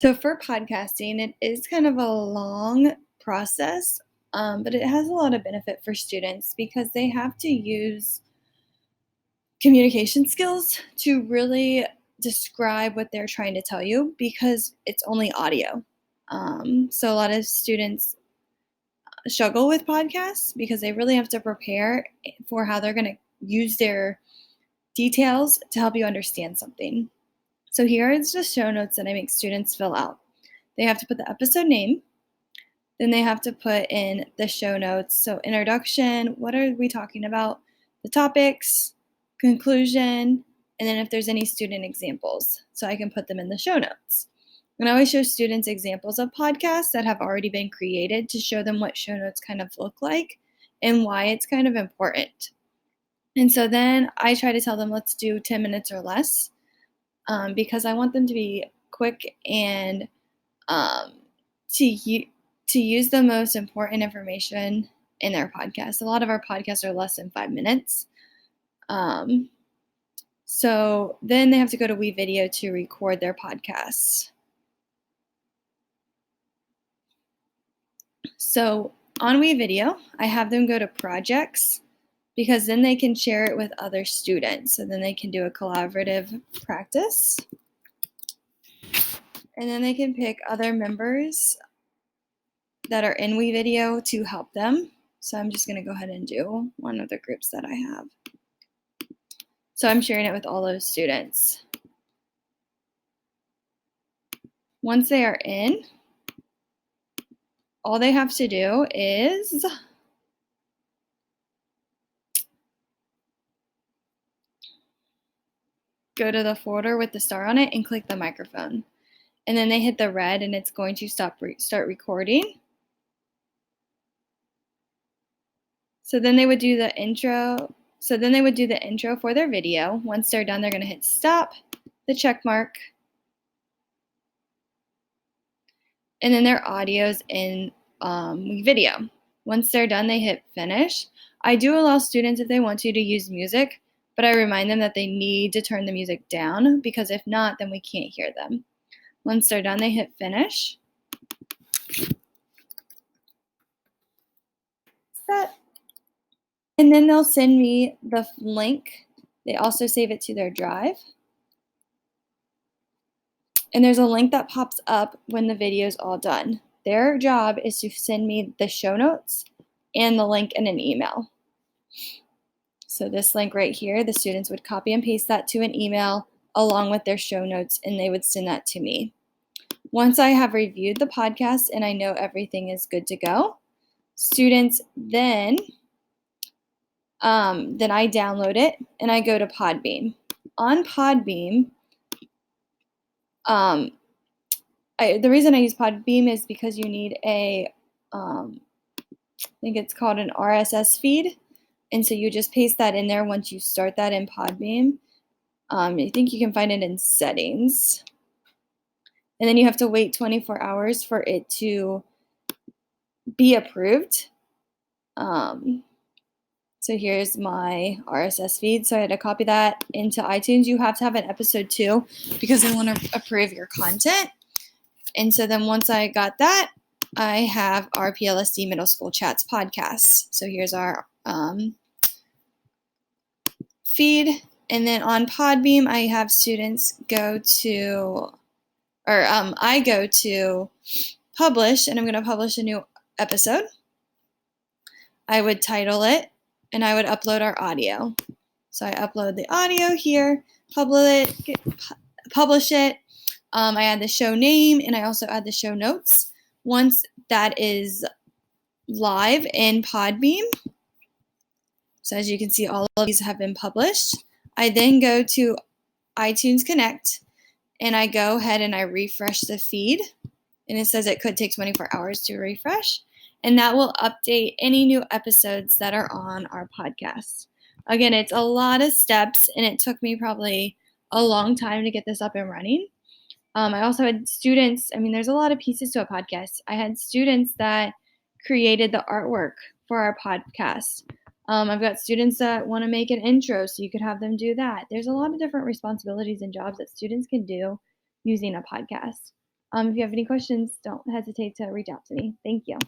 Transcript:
So for podcasting, it is kind of a long process, but it has a lot of benefit for students because they have to use communication skills to really describe what they're trying to tell you because it's only audio. So a lot of students struggle with podcasts because they really have to prepare for how they're going to use their details to help you understand something. So here is the show notes that I make students fill out. They have to put the episode name, then they have to put in the show notes. So introduction, what are we talking about? The topics, conclusion, and then if there's any student examples. So I can put them in the show notes. And I always show students examples of podcasts that have already been created to show them what show notes kind of look like and why it's kind of important. And so then I try to tell them, let's do 10 minutes or less because I want them to be quick and to use the most important information in their podcast. A lot of our podcasts are less than 5 minutes. So then they have to go to WeVideo to record their podcasts. So on WeVideo, I have them go to projects because then they can share it with other students. So then they can do a collaborative practice. And then they can pick other members that are in WeVideo to help them. So I'm just going to go ahead and do one of the groups that I have. So I'm sharing it with all those students. Once they are in, all they have to do is go to the folder with the star on it and click the microphone. And then they hit the red and it's going to start recording. So then they would do the intro. So then they would do the intro for their video. Once they're done, they're going to hit stop, the check mark, and then their audio's in video. Once they're done, they hit finish. I do allow students, if they want to use music, but I remind them that they need to turn the music down because if not, then we can't hear them. Once they're done, they hit finish. Set. And then they'll send me the link. They also save it to their drive. And there's a link that pops up when the video is all done. Their job is to send me the show notes and the link in an email. So this link right here, the students would copy and paste that to an email along with their show notes, and they would send that to me. Once I have reviewed the podcast and I know everything is good to go, students then I download it and I go to Podbean. On Podbean, the reason I use Podbean is because you need I think it's called an RSS feed. And so you just paste that in there once you start that in Podbean. I think you can find it in settings. And then you have to wait 24 hours for it to be approved. So here's my RSS feed. So I had to copy that into iTunes. You have to have an episode 2 because they want to approve your content. And so then once I got that, I have our PLSD Middle School Chats podcast. So here's our feed. And then on Podbean, I have students go to, I go to publish, and I'm going to publish a new episode. I would title it, and I would upload our audio. So I upload the audio here, publish it. I add the show name, and I also add the show notes. Once that is live in Podbean, so as you can see, all of these have been published. I then go to iTunes Connect, and I go ahead and I refresh the feed, and it says it could take 24 hours to refresh, and that will update any new episodes that are on our podcast. Again, it's a lot of steps, and it took me probably a long time to get this up and running. I also had students, there's a lot of pieces to a podcast. I had students that created the artwork for our podcast. I've got students that want to make an intro, so you could have them do that. There's a lot of different responsibilities and jobs that students can do using a podcast. If you have any questions, don't hesitate to reach out to me. Thank you.